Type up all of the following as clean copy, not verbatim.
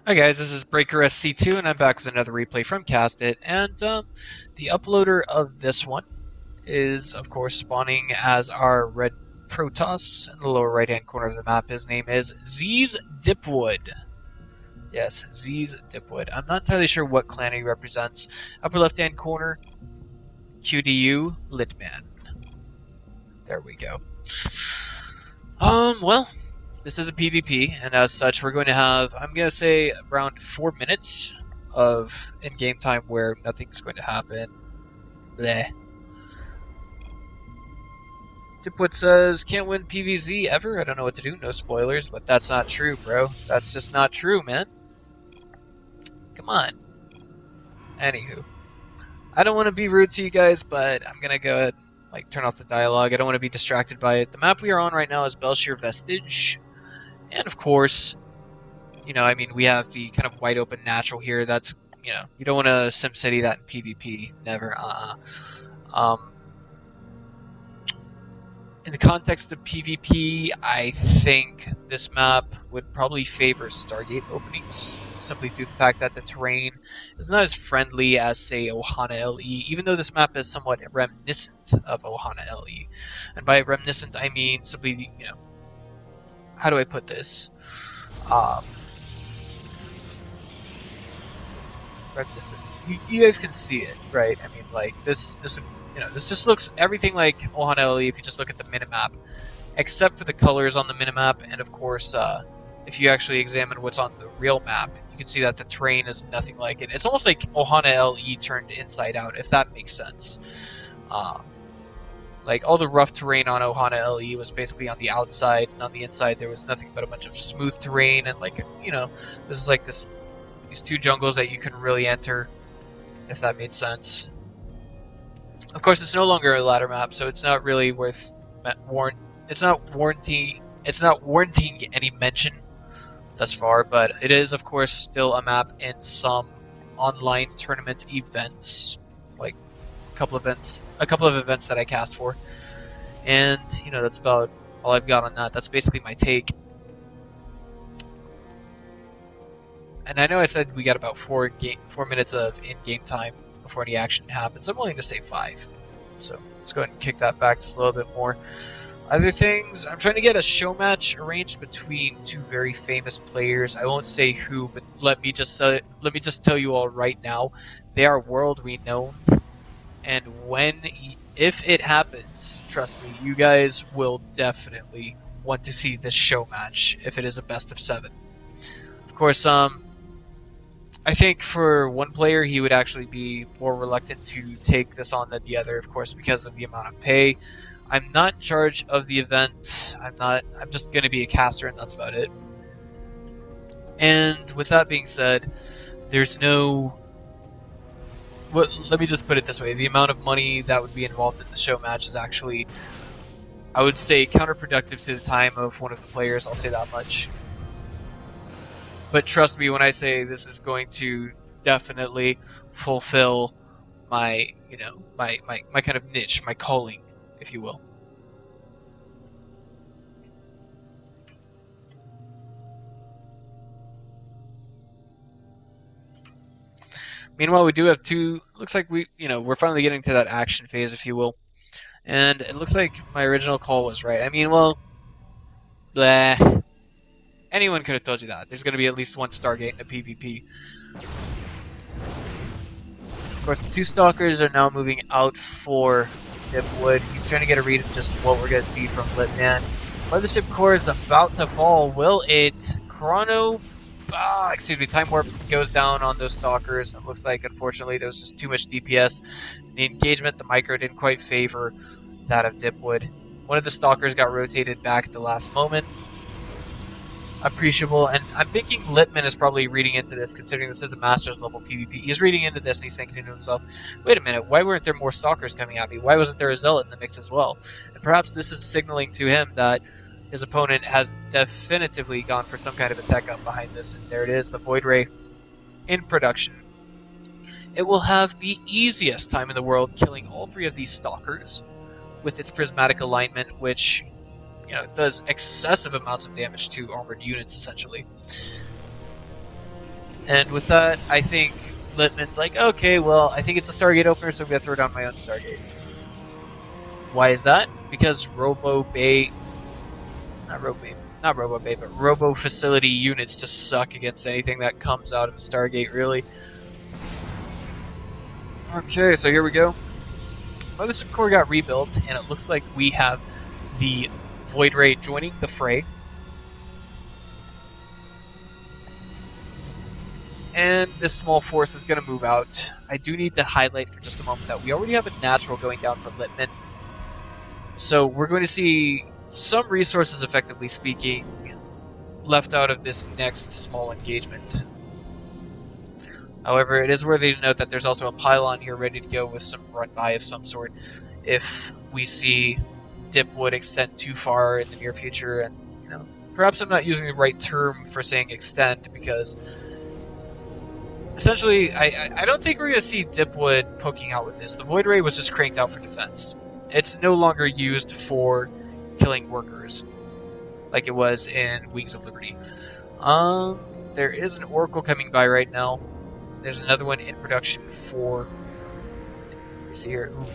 Hi guys, this is Breaker SC2 and I'm back with another replay from Cast It, and the uploader of this one is of course spawning as our red Protoss in the lower right hand corner of the map. His name is zeez dipwood. Yes, zeez dipwood. I'm not entirely sure what clan he represents. Upper left hand corner, QDU Litman. There we go. Well, this is a PvP, and as such, we're going to have, I'm going to say, around 4 minutes of in-game time where nothing's going to happen. Bleh. Dipwood says, can't win PvZ ever? I don't know what to do, no spoilers, but that's not true, bro. That's just not true, man. Come on. Anywho. I don't want to be rude to you guys, but I'm going to go ahead and turn off the dialogue. I don't want to be distracted by it. The map we are on right now is Bel'Shir Vestige. And of course, we have the kind of wide open natural here. That's, you don't want to SimCity that in PvP. Never. In the context of PvP, I think this map would probably favor Stargate openings, simply due to the fact that the terrain is not as friendly as, say, Ohana LE, even though this map is somewhat reminiscent of Ohana LE. And by reminiscent, I mean simply, how do I put this? Reminiscent. You guys can see it, right? I mean, this just looks everything like Ohana LE if you just look at the minimap, except for the colors on the minimap, and of course, if you actually examine what's on the real map, you can see that the terrain is nothing like it. It's almost like Ohana LE turned inside out, if that makes sense. All the rough terrain on Ohana LE was basically on the outside, and on the inside there was nothing but a bunch of smooth terrain, and this is like these two jungles that you can really enter, if that made sense. Of course, it's no longer a ladder map, so it's not really worth warranting any mention thus far, but it is, of course, still a map in some online tournament events, like a couple of events that I cast for, and that's about all I've got on that. That's basically my take. And I know I said we got about 4 minutes of in-game time before any action happens. I'm willing to say 5. So let's go ahead and kick that back just a little bit more. Other things, I'm trying to get a show match arranged between 2 very famous players. I won't say who, but let me just tell you all right now, they are world renowned. And if it happens, trust me, you guys will definitely want to see this show match if it is a best of 7. Of course, I think for one player, he would actually be more reluctant to take this on than the other, of course, because of the amount of pay. I'm not in charge of the event. I'm just going to be a caster, and that's about it. And with that being said, there's no... let me just put it this way. The amount of money that would be involved in the show match is actually, I would say, counterproductive to the time of one of the players. I'll say that much. But trust me when I say this is going to definitely fulfill my, my kind of niche, my calling, if you will. Meanwhile, we do have 2. Looks like we're finally getting to that action phase, if you will. And it looks like my original call was right. I mean, well, bleh. Anyone could have told you that. There's going to be at least one Stargate in a PvP. Of course, the 2 Stalkers are now moving out for Dipwood. He's trying to get a read of just what we're going to see from Litman. Mothership Core is about to fall. Will it? Time Warp goes down on those Stalkers. It looks like, unfortunately, there was just too much DPS. The engagement, the micro, didn't quite favor that of Dipwood. One of the Stalkers got rotated back at the last moment. Appreciable, and I'm thinking Litman is probably reading into this, considering this is a Masters level PvP. He's reading into this and he's thinking to himself, wait a minute, why weren't there more Stalkers coming at me? Why wasn't there a Zealot in the mix as well? And perhaps this is signaling to him that his opponent has definitively gone for some kind of a tech up behind this, and there it is, the Void Ray in production. It will have the easiest time in the world killing all 3 of these Stalkers with its prismatic alignment, which does excessive amounts of damage to armored units, essentially. And with that, I think Litman's like, okay, well, I think it's a Stargate opener, so I'm going to throw down my own Stargate. Why is that? Because Robo facility units just suck against anything that comes out of a Stargate, really. Okay, so here we go. Mothership core got rebuilt, and it looks like we have the Void Ray joining the fray. And this small force is going to move out. I do need to highlight for just a moment that we already have a natural going down for Litman. So we're going to see some resources, effectively speaking, left out of this next small engagement. However, it is worthy to note that there's also a pylon here ready to go with some run-by of some sort if we see dipwood extend too far in the near future. And, you know, perhaps I'm not using the right term for saying extend, because essentially, I don't think we're going to see dipwood poking out with this. The Void Ray was just cranked out for defense. It's no longer used for killing workers like it was in Wings of Liberty. There is an Oracle coming by right now. There's another one in production for... Let's see here. Ooh.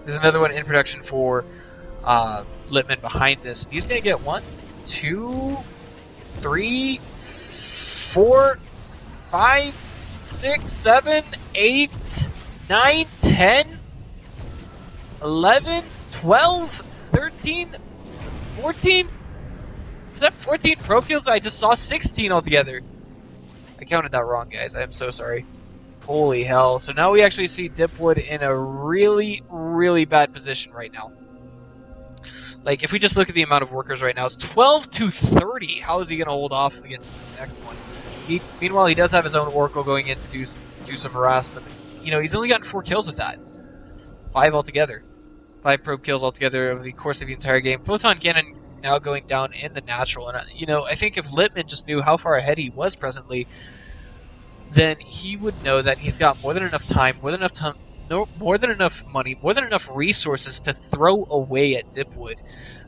There's another one in production for Litman behind this. He's going to get 1, 2, 3, 4, 5, 6, 7, 8, 9, 10, 11, 12, 13, 14? Is that 14 pro kills? I just saw 16 altogether. I counted that wrong, guys. I am so sorry. Holy hell. So now we actually see dipwood in a really, really bad position right now. Like, if we just look at the amount of workers right now, it's 12 to 30. How is he going to hold off against this next one? Meanwhile, he does have his own Oracle going in to do some harassment. You know, he's only gotten 4 kills with that. 5 altogether. 5 probe kills altogether over the course of the entire game. Photon Cannon now going down in the natural. And, you know, I think if Litman just knew how far ahead he was presently, then he would know that he's got more than enough time, more than enough money, more than enough resources to throw away at dipwood.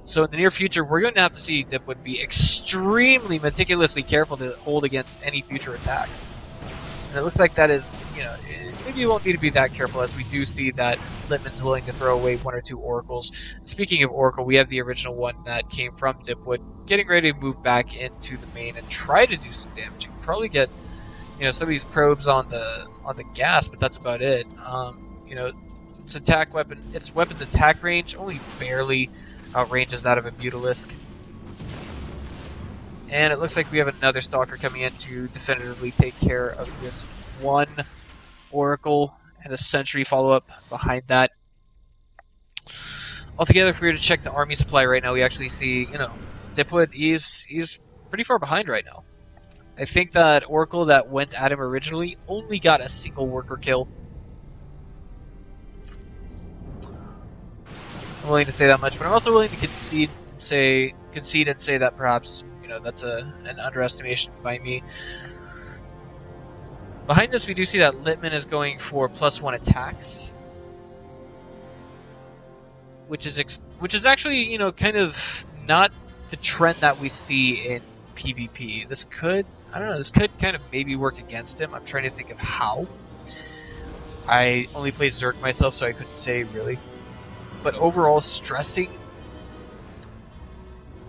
So in the near future, we're going to have to see dipwood be extremely meticulously careful to hold against any future attacks. And it looks like that is, you know, maybe you won't need to be that careful, as we do see that Litman's willing to throw away 1 or 2 oracles. Speaking of oracle, we have the original one that came from dipwood, getting ready to move back into the main and try to do some damage. You can probably get, you know, some of these probes on the gas, but that's about it. You know, its weapon's attack range only barely outranges that of a Mutalisk. And it looks like we have another Stalker coming in to definitively take care of this one Oracle, and a Sentry follow-up behind that. Altogether, if we were to check the army supply right now, we actually see, you know, dipwood, he's pretty far behind right now. I think that Oracle that went at him originally only got a single worker kill. I'm willing to say that much, but I'm also willing to concede and say that perhaps, you know, that's an underestimation by me. Behind this, we do see that Litman is going for +1 attacks, which is actually, you know, kind of not the trend that we see in PvP. This could, I don't know, this could kind of maybe work against him. I'm trying to think of how. I only play Zerg myself, so I couldn't say really. But overall, stressing.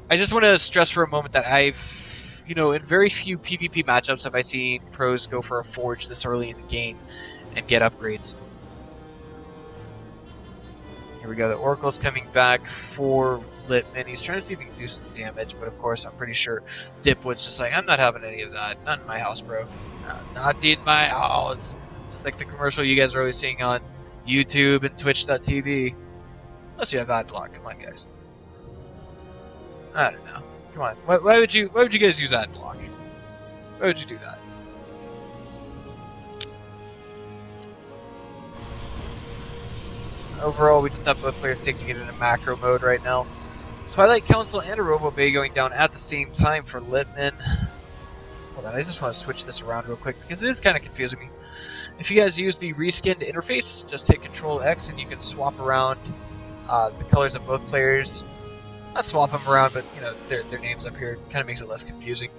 I just want to stress for a moment that I've, you know, in very few PvP matchups have I seen pros go for a forge this early in the game and get upgrades. Here we go, the Oracle's coming back for Litman. He's trying to see if he can do some damage, but of course I'm pretty sure Dipwood's just like, I'm not having any of that. Not in my house, bro. Not in my house. Just like the commercial you guys are always seeing on YouTube and Twitch.tv. Unless you have ad block. Come on, guys. I don't know. Come on. Why would you guys use ad block? Why would you do that? Overall, we just have both players taking it in a macro mode right now. Twilight Council and a Robo Bay going down at the same time for Litman. Hold on, I just want to switch this around real quick because it is kind of confusing me. If you guys use the reskinned interface, just hit Control X and you can swap around the colors of both players. Not swap them around, but you know their names up here kind of makes it less confusing.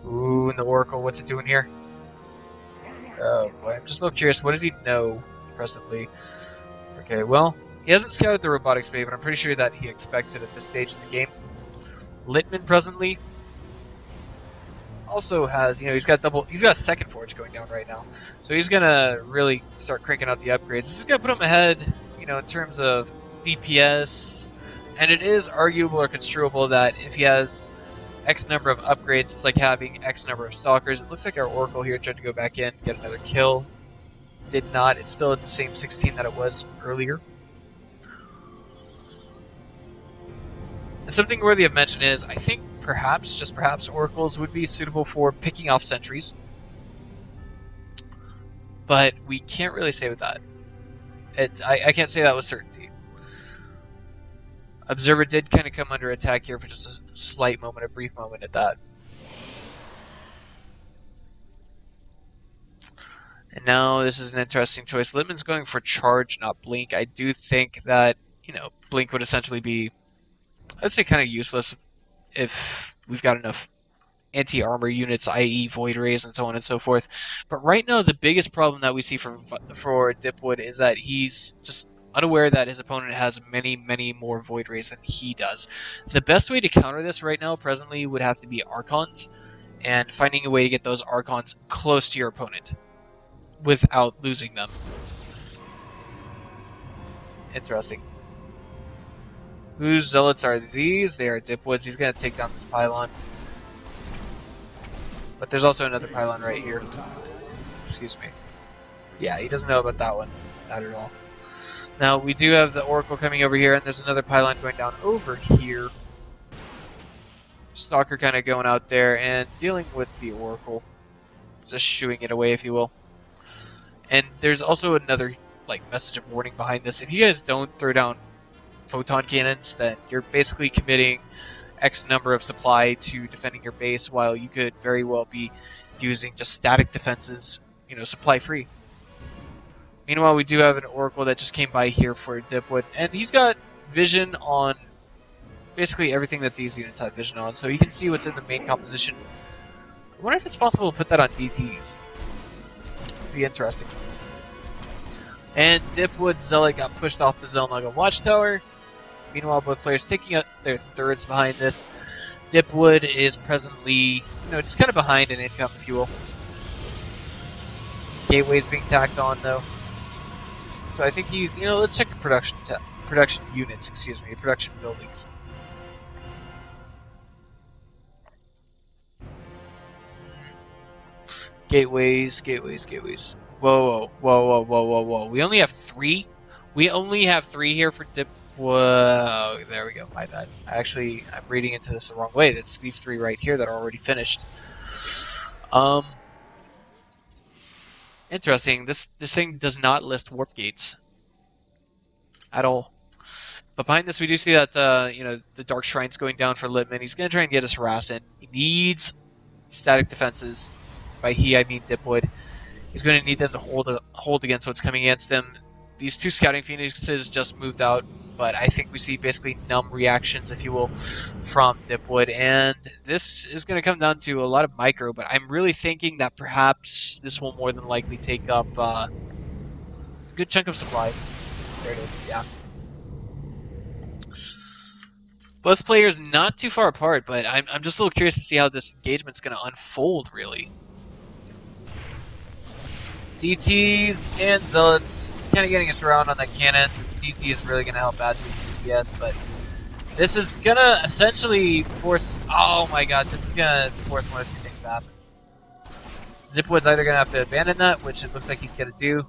Ooh. Ooh, and the Oracle, what's it doing here? Oh boy, I'm just a little curious. What does he know presently? Okay, well, he hasn't scouted the robotics bay, but I'm pretty sure that he expects it at this stage in the game. Litman presently also has, he's got a second forge going down right now. So he's gonna really start cranking out the upgrades. This is gonna put him ahead, in terms of DPS, and it is arguable or construable that if he has X number of upgrades, it's like having X number of stalkers. It looks like our Oracle here tried to go back in, get another kill. Did not. It's still at the same 16 that it was earlier. And something worthy of mention is, I think perhaps, just perhaps, Oracles would be suitable for picking off sentries. But we can't really say with that. I can't say that with certainty. Observer did kind of come under attack here for just a slight moment, a brief moment at that. And now this is an interesting choice. Litman's going for charge, not blink. I do think that, blink would essentially be, I would say, kind of useless if we've got enough anti-armor units, i.e. void rays and so on and so forth. But right now, the biggest problem that we see for Dipwood is that he's just unaware that his opponent has many, many more void rays than he does. The best way to counter this right now, presently, would have to be Archons, and finding a way to get those Archons close to your opponent without losing them. Interesting. Whose zealots are these? They are Dipwoods. He's going to take down this pylon. But there's also another pylon right here. Excuse me. Yeah, he doesn't know about that one. Not at all. Now, we do have the Oracle coming over here, and there's another pylon going down over here. Stalker kind of going out there and dealing with the Oracle. Just shooing it away, if you will. And there's also another message of warning behind this. If you guys don't throw down photon cannons, then you're basically committing X number of supply to defending your base, while you could very well be using just static defenses, supply free. Meanwhile, we do have an Oracle that just came by here for Dipwood, and he's got vision on basically everything that these units have vision on, so you can see what's in the main composition. I wonder if it's possible to put that on DTs. Be interesting. And Dipwood Zealot got pushed off the Zelnaga Watchtower. Meanwhile, both players taking out their thirds behind this. Dipwood is presently, just kind of behind in income, if you will. Gateway's being tacked on, though. So I think he's, let's check the production units, production buildings. Gateways. Whoa. We only have 3? We only have 3 here for Dip. Whoa, there we go, my bad. I'm reading into this the wrong way. That's these 3 right here that are already finished. Interesting. This thing does not list warp gates at all. But behind this, we do see that the Dark Shrine's going down for Litman. He's going to try and get us harassed in. He needs static defenses. By he, I mean Dipwood. He's going to need them to hold against what's coming against him. These 2 Scouting Phoenixes just moved out, but I think we see basically numb reactions, if you will, from Dipwood. And this is going to come down to a lot of micro, but I'm really thinking that perhaps this will more than likely take up a good chunk of supply. There it is, yeah. Both players not too far apart, but I'm just a little curious to see how this engagement's going to unfold, really. DTs and Zealots kind of getting us around on that cannon. DT is really going to help add to the DPS, but this is going to essentially force... Oh my god, this is going to force one of 2 things to happen. Dipwood's either going to have to abandon that, which it looks like he's going to do,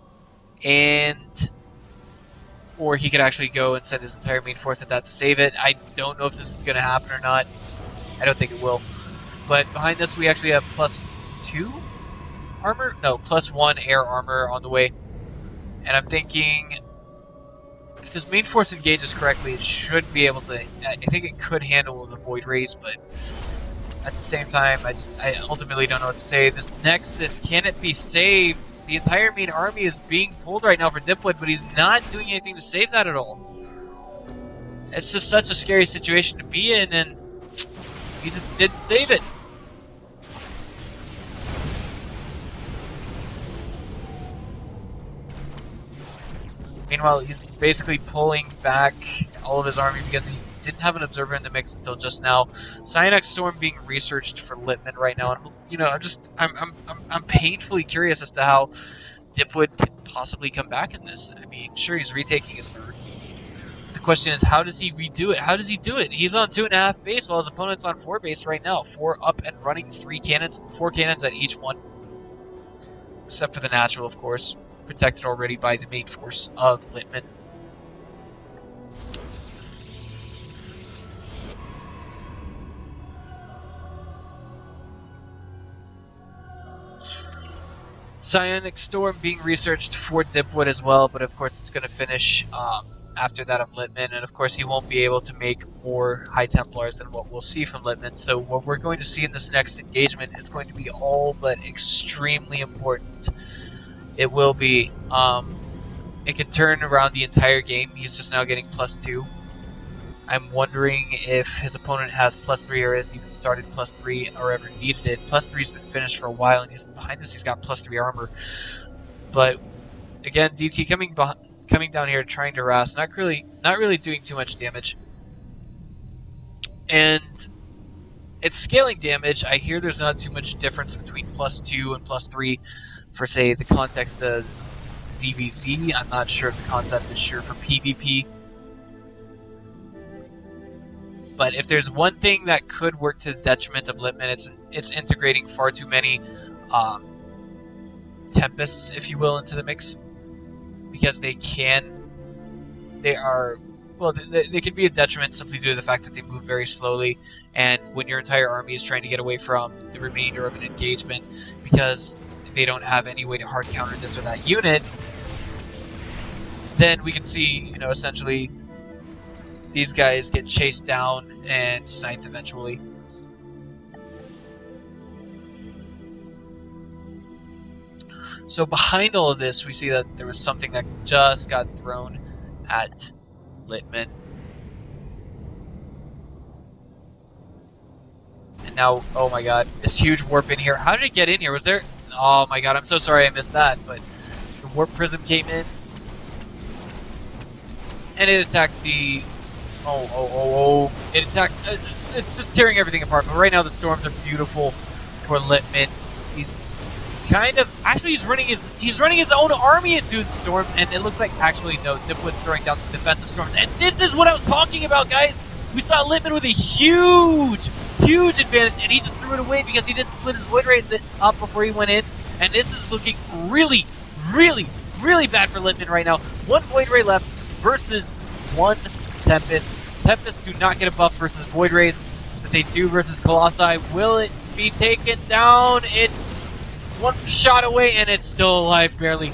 or he could actually go and send his entire main force at that to save it. I don't know if this is going to happen or not. I don't think it will. But behind this, we actually have +2 armor? No, +1 air armor on the way. And I'm thinking, if this main force engages correctly, it should be able to... I think it could handle the Void Rays, but at the same time, I ultimately don't know what to say. This Nexus, can it be saved? The entire main army is being pulled right now for Dipwood, but he's not doing anything to save that at all. It's just such a scary situation to be in, and he just didn't save it. Meanwhile, he's basically pulling back all of his army because he didn't have an observer in the mix until just now. Cyanide Storm being researched for Litman right now, and you know, I'm painfully curious as to how Dipwood can possibly come back in this. I mean, sure, he's retaking his third. The question is, how does he redo it? How does he do it? He's on 2.5 base while his opponent's on 4 base right now. 4 up and running, 4 cannons at each one. Except for the natural, of course. Protected already by the main force of Litman. Psionic Storm being researched for Dipwood as well, but of course it's going to finish after that of Litman, and of course he won't be able to make more High Templars than what we'll see from Litman. So what we're going to see in this next engagement is going to be all but extremely important. It will be. It can turn around the entire game. He's just now getting +2. I'm wondering if his opponent has +3 or has even started +3 or ever needed it. +3's been finished for a while, and behind this he's got +3 armor. But again, DT coming down here trying to harass, not really doing too much damage. And it's scaling damage. I hear there's not too much difference between +2 and +3 for, say, the context of ZVZ. I'm not sure if the concept is sure for PvP. But if there's one thing that could work to the detriment of Litman, it's integrating far too many Tempests, if you will, into the mix. Because they can be a detriment simply due to the fact that they move very slowly, and when your entire army is trying to get away from the remainder of an engagement because they don't have any way to hard counter this or that unit, then we can see, you know, essentially these guys get chased down and sniped eventually. So behind all of this, we see that there was something that just got thrown at Litman. And now, oh my god, this huge warp in here. How did it get in here? Was there... Oh my god, I'm so sorry I missed that, but the warp prism came in. And it attacked the... It attacked... It's just tearing everything apart, but right now the storms are beautiful for Litman. He's kind of... Actually, he's running his own army into the storms, and it looks like... Actually, no, Dipwood's throwing down some defensive storms, and this is what I was talking about, guys! We saw Litman with a huge advantage, and he just threw it away because he didn't split his Void Rays up before he went in, and this is looking really bad for Litman right now. 1 Void Ray left versus 1 Tempest. Tempests do not get a buff versus Void Rays, but they do versus Colossi. Will it be taken down? It's 1 shot away, and it's still alive, barely.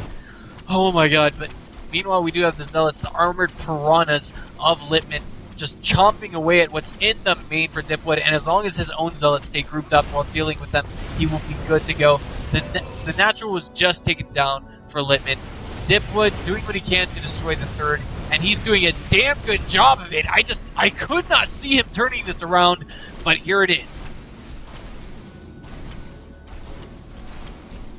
Oh my god, but meanwhile we do have the Zealots, the armored piranhas of Litman, just chomping away at what's in the main for Dipwood, and as long as his own Zealots stay grouped up while dealing with them, he will be good to go. The natural was just taken down for Litman. Dipwood doing what he can to destroy the third, and he's doing a damn good job of it. I could not see him turning this around, but here it is.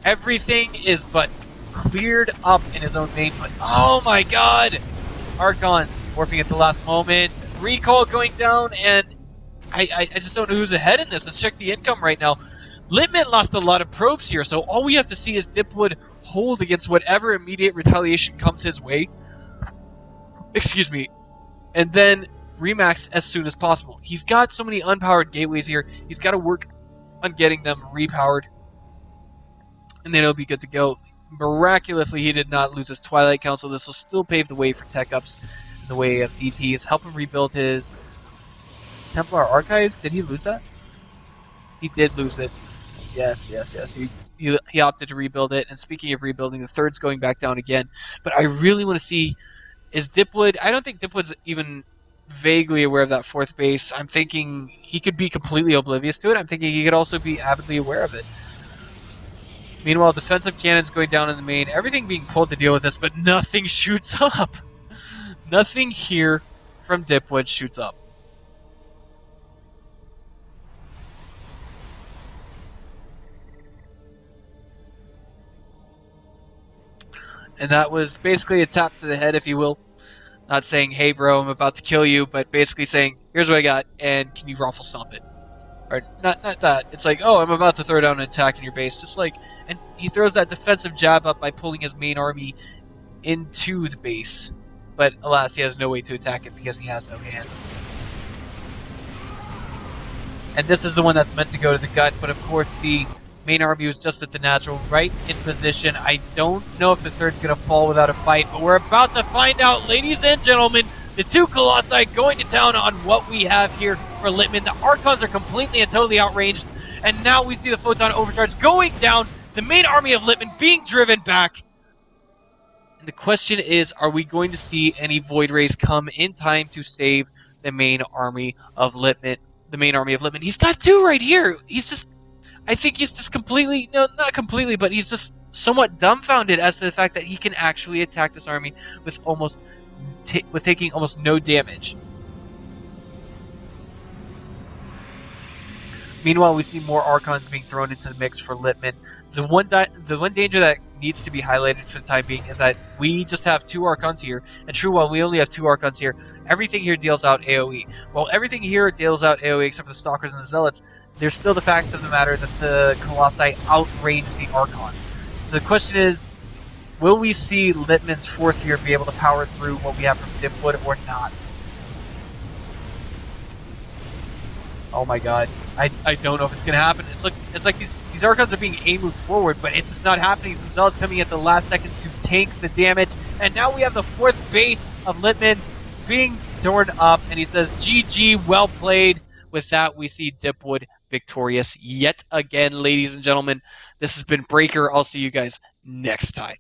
Everything is but cleared up in his own main, but oh my god! Archons morphing at the last moment. Recall going down, and I just don't know who's ahead in this. Let's check the income right now. Litman lost a lot of probes here, so all we have to see is Dipwood hold against whatever immediate retaliation comes his way. Excuse me. And then remax as soon as possible. He's got so many unpowered gateways here. He's got to work on getting them repowered, and then he'll be good to go. Miraculously, he did not lose his Twilight Council. This will still pave the way for tech ups in the way of DTs. Help him rebuild his Templar Archives. Did he lose that? He did lose it. Yes. He opted to rebuild it. And speaking of rebuilding, the third's going back down again. But I really want to see, is Dipwood... I don't think Dipwood's even vaguely aware of that 4th base. I'm thinking he could be completely oblivious to it. I'm thinking he could also be avidly aware of it. Meanwhile, defensive cannons going down in the main. Everything being pulled to deal with this, but nothing shoots up. Nothing here from Dipwood shoots up. And that was basically a tap to the head, if you will. Not saying, hey, bro, I'm about to kill you, but basically saying, here's what I got, and can you raffle stomp it? Or not that. It's like, oh, I'm about to throw down an attack in your base. Just like, and he throws that defensive jab up by pulling his main army into the base. But alas, he has no way to attack it because he has no hands. And this is the one that's meant to go to the gut, but of course the main army was just at the natural, right in position. I don't know if the third's going to fall without a fight, but we're about to find out, ladies and gentlemen. The two Colossi going to town on what we have here for Litman. The Archons are completely and totally outranged, and now we see the Photon Overcharge going down, the main army of Litman being driven back. And the question is, are we going to see any Void Rays come in time to save the main army of Litman? The main army of Litman. He's got two right here. He's just, I think he's just completely, no, not completely, but he's just somewhat dumbfounded as to the fact that he can actually attack this army with almost with taking almost no damage. Meanwhile, we see more Archons being thrown into the mix for Litman. The one danger that needs to be highlighted for the time being is that we just have two Archons here, and true, while we only have two Archons here, everything here deals out AoE. While everything here deals out AoE except for the Stalkers and the Zealots, there's still the fact of the matter that the Colossi outrange the Archons. So the question is, will we see Litman's force here be able to power through what we have from dipwood or not? Oh my god. I don't know if it's going to happen. It's like these Archons are being aimed forward, but it's just not happening. Some Zealots coming at the last second to tank the damage. And now we have the fourth base of Litman being torn up, and he says, GG, well played. With that, we see dipwood victorious yet again, ladies and gentlemen. This has been Breaker. I'll see you guys next time.